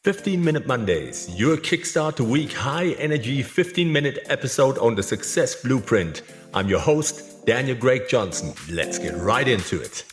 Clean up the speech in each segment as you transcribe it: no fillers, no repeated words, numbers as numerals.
15-Minute Mondays, your kickstart to week high-energy 15-minute episode on the Success Blueprint. I'm your host, Daniel Greg Johnson. Let's get right into it.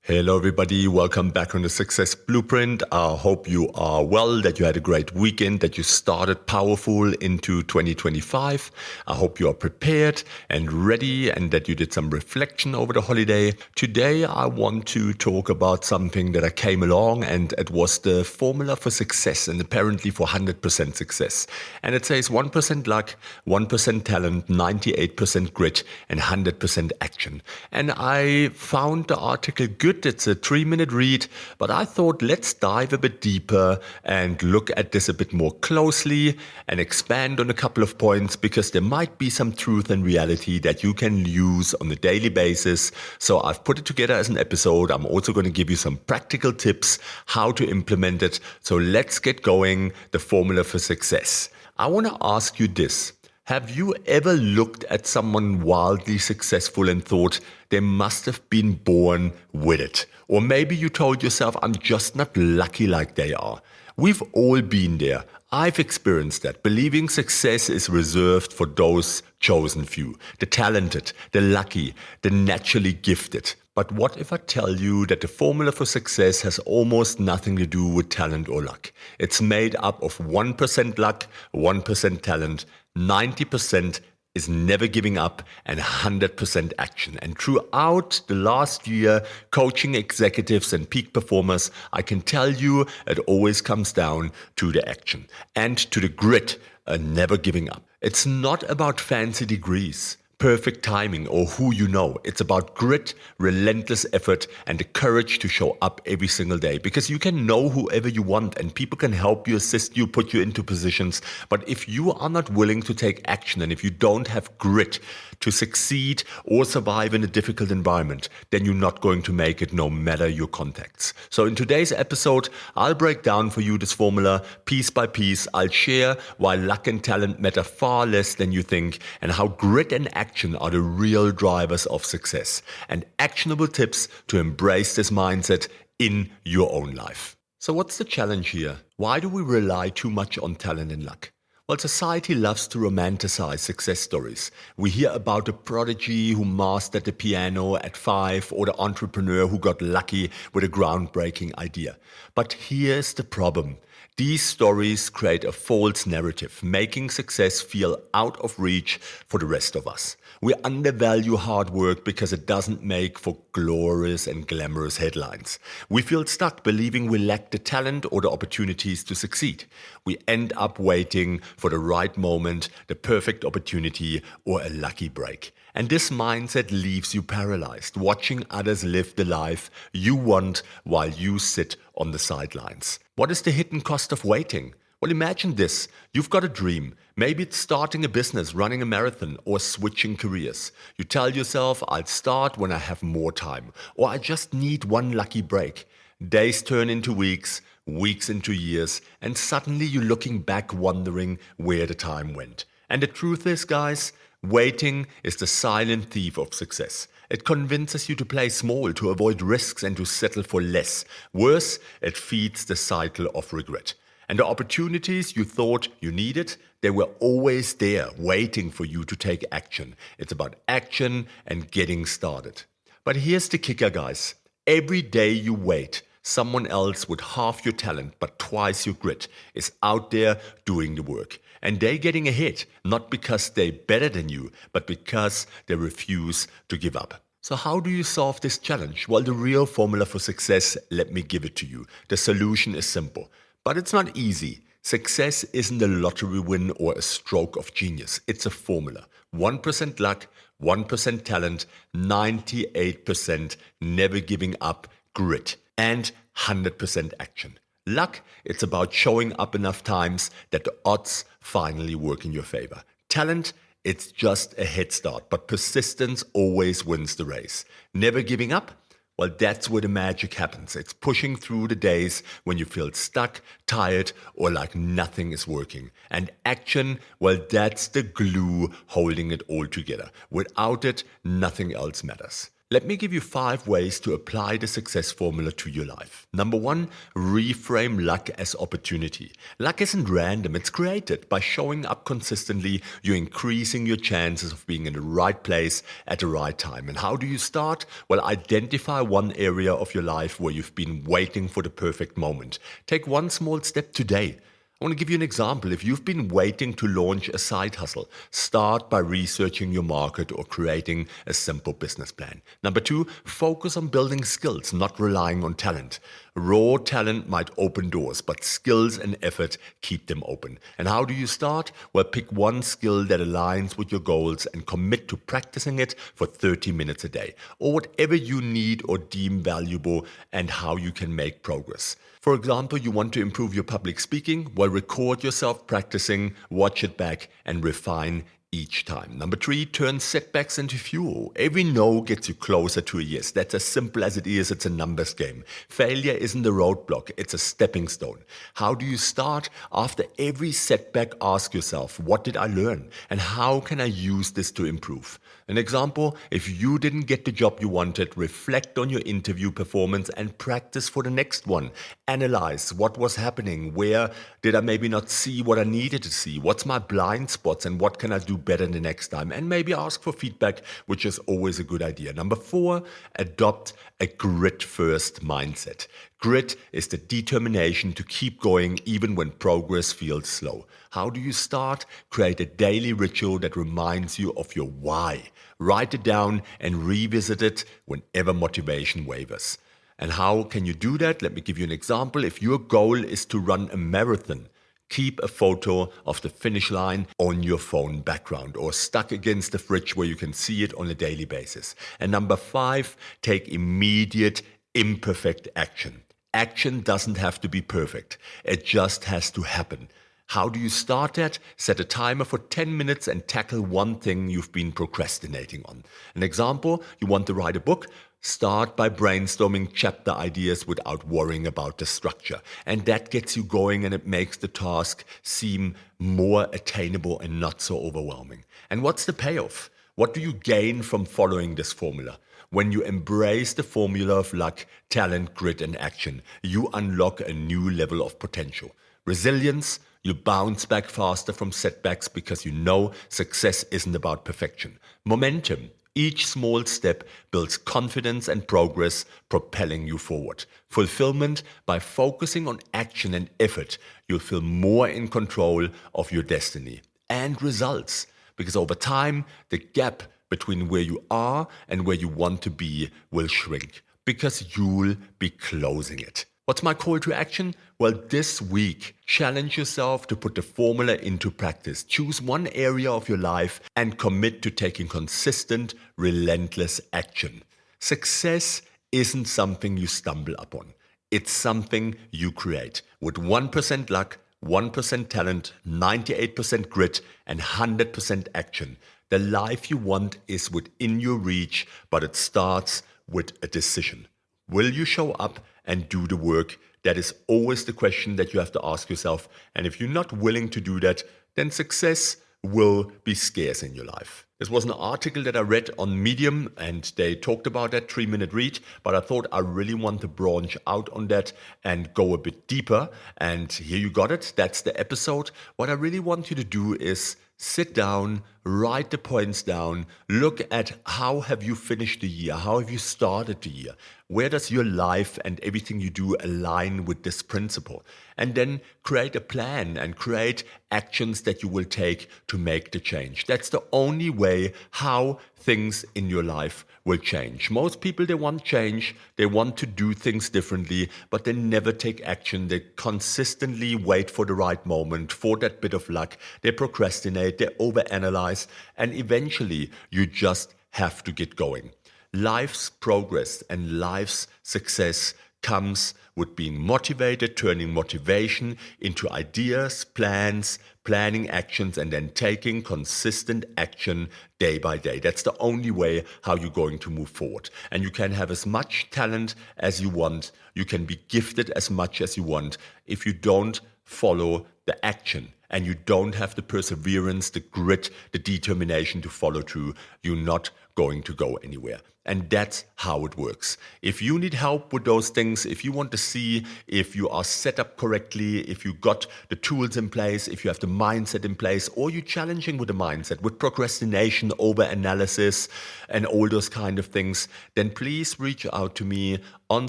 Hello everybody, welcome back on the Success Blueprint. I hope you are well, that you had a great weekend, that you started powerful into 2025. I hope you are prepared and ready and that you did some reflection over the holiday. Today I want to talk about something that I came along and it was the formula for success and apparently for 100% success. And it says 1% luck, 1% talent, 98% grit and 100% action. And I found the article good. It's a 3-minute read, but I thought let's dive a bit deeper and look at this a bit more closely and expand on a couple of points because there might be some truth and reality that you can use on a daily basis. So I've put it together as an episode. I'm also going to give you some practical tips how to implement it. So let's get going. The formula for success. I want to ask you this. Have you ever looked at someone wildly successful and thought they must have been born with it? Or maybe you told yourself, I'm just not lucky like they are. We've all been there. I've experienced that, believing success is reserved for those chosen few, the talented, the lucky, the naturally gifted. But what if I tell you that the formula for success has almost nothing to do with talent or luck? It's made up of 1% luck, 1% talent, 90% is never giving up, and 100% action. And throughout the last year, coaching executives and peak performers, I can tell you it always comes down to the action and to the grit and never giving up. It's not about fancy degrees, perfect timing, or who you know. It's about grit, relentless effort, and the courage to show up every single day. Because you can know whoever you want, and people can help you, assist you, put you into positions. But if you are not willing to take action, and if you don't have grit to succeed or survive in a difficult environment, then you're not going to make it no matter your contacts. So in today's episode, I'll break down for you this formula piece by piece. I'll share why luck and talent matter far less than you think, and how grit and action are the real drivers of success, and actionable tips to embrace this mindset in your own life. So what's the challenge here? Why do we rely too much on talent and luck? Well, society loves to romanticize success stories. We hear about the prodigy who mastered the piano at 5 or the entrepreneur who got lucky with a groundbreaking idea. But here's the problem. These stories create a false narrative, making success feel out of reach for the rest of us. We undervalue hard work because it doesn't make for glorious and glamorous headlines. We feel stuck believing we lack the talent or the opportunities to succeed. We end up waiting for the right moment, the perfect opportunity, or a lucky break. And this mindset leaves you paralyzed, watching others live the life you want while you sit on the sidelines. What is the hidden cost of waiting? Well, imagine this. You've got a dream. Maybe it's starting a business, running a marathon, or switching careers. You tell yourself, I'll start when I have more time, or I just need one lucky break. Days turn into weeks, weeks into years, and suddenly you're looking back wondering where the time went. And the truth is, guys, waiting is the silent thief of success. It convinces you to play small, to avoid risks, and to settle for less. Worse, it feeds the cycle of regret. And the opportunities you thought you needed, they were always there, waiting for you to take action. It's about action and getting started. But here's the kicker, guys. Every day you wait, someone else with half your talent but twice your grit is out there doing the work. And they're getting ahead, not because they're better than you, but because they refuse to give up. So how do you solve this challenge? Well, the real formula for success, let me give it to you. The solution is simple, but it's not easy. Success isn't a lottery win or a stroke of genius. It's a formula. 1% luck, 1% talent, 98% never giving up grit, and 100% action. Luck, it's about showing up enough times that the odds finally work in your favor. Talent, it's just a head start, but persistence always wins the race. Never giving up? Well, that's where the magic happens. It's pushing through the days when you feel stuck, tired, or like nothing is working. And action, well, that's the glue holding it all together. Without it, nothing else matters. Let me give you 5 ways to apply the success formula to your life. Number 1, reframe luck as opportunity. Luck isn't random, it's created. By showing up consistently, you're increasing your chances of being in the right place at the right time. And how do you start? Well, identify one area of your life where you've been waiting for the perfect moment. Take one small step today. I want to give you an example. If you've been waiting to launch a side hustle, start by researching your market or creating a simple business plan. Number 2, focus on building skills, not relying on talent. Raw talent might open doors, but skills and effort keep them open. And how do you start? Well, pick one skill that aligns with your goals and commit to practicing it for 30 minutes a day, or whatever you need or deem valuable and how you can make progress. For example, you want to improve your public speaking? Well, record yourself practicing, watch it back, and refine each time. Number 3, turn setbacks into fuel. Every no gets you closer to a yes. That's as simple as it is. It's a numbers game. Failure isn't a roadblock. It's a stepping stone. How do you start? After every setback, ask yourself, what did I learn? And how can I use this to improve? An example, if you didn't get the job you wanted, reflect on your interview performance and practice for the next one. Analyze what was happening. Where did I maybe not see what I needed to see? What's my blind spots and what can I do better the next time? And maybe ask for feedback, which is always a good idea. Number 4, adopt a grit-first mindset. Grit is the determination to keep going even when progress feels slow. How do you start? Create a daily ritual that reminds you of your why. Write it down and revisit it whenever motivation wavers. And how can you do that? Let me give you an example. If your goal is to run a marathon, keep a photo of the finish line on your phone background or stuck against the fridge where you can see it on a daily basis. And number 5, take immediate, imperfect action. Action doesn't have to be perfect. It just has to happen. How do you start that? Set a timer for 10 minutes and tackle one thing you've been procrastinating on. An example, you want to write a book? Start by brainstorming chapter ideas without worrying about the structure. And that gets you going and it makes the task seem more attainable and not so overwhelming. And what's the payoff? What do you gain from following this formula? When you embrace the formula of luck, talent, grit, and action, you unlock a new level of potential. Resilience, you bounce back faster from setbacks because you know success isn't about perfection. Momentum, each small step builds confidence and progress, propelling you forward. Fulfillment, by focusing on action and effort, you'll feel more in control of your destiny. And results, because over time, the gap between where you are and where you want to be will shrink, because you'll be closing it. What's my call to action? Well, this week, challenge yourself to put the formula into practice. Choose one area of your life and commit to taking consistent, relentless action. Success isn't something you stumble upon. It's something you create. With 1% luck, 1% talent, 98% grit, and 100% action. The life you want is within your reach, but it starts with a decision. Will you show up and do the work? That is always the question that you have to ask yourself. And if you're not willing to do that, then success will be scarce in your life. This was an article that I read on Medium and they talked about that 3-minute read, but I thought I really want to branch out on that and go a bit deeper. And here you got it. That's the episode. What I really want you to do is sit down, write the points down, look at how have you finished the year, how have you started the year, where does your life and everything you do align with this principle, and then create a plan and create actions that you will take to make the change. That's the only way how things in your life will change. Most people, they want change, they want to do things differently, but they never take action. They consistently wait for the right moment, for that bit of luck. They procrastinate, they overanalyze, and eventually you just have to get going. Life's progress and life's success comes with being motivated, turning motivation into ideas, plans, planning actions, and then taking consistent action day by day. That's the only way how you're going to move forward. And you can have as much talent as you want. You can be gifted as much as you want. If you don't follow the action and you don't have the perseverance, the grit, the determination to follow through, you're not going to go anywhere. And that's how it works. If you need help with those things, if you want to see if you are set up correctly, if you got the tools in place, if you have the mindset in place, or you're challenging with the mindset, with procrastination, over-analysis, and all those kind of things, then please reach out to me on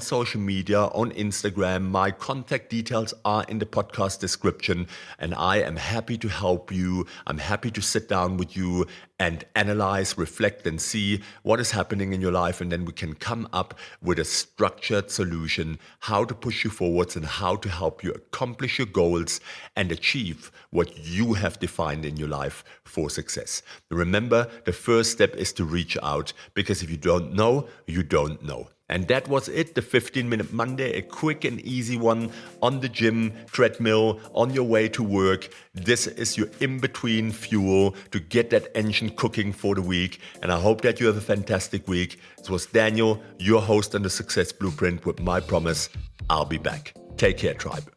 social media, on Instagram. My contact details are in the podcast description, and I am happy to help you. I'm happy to sit down with you and analyze, reflect, and see what is happening in your life, and then we can come up with a structured solution, how to push you forwards and how to help you accomplish your goals and achieve what you have defined in your life for success. Remember, the first step is to reach out, because if you don't know, you don't know. And that was it, the 15-minute Monday, a quick and easy one on the gym treadmill, on your way to work. This is your in-between fuel to get that engine cooking for the week. And I hope that you have a fantastic week. This was Daniel, your host on the Success Blueprint, with my promise, I'll be back. Take care, tribe.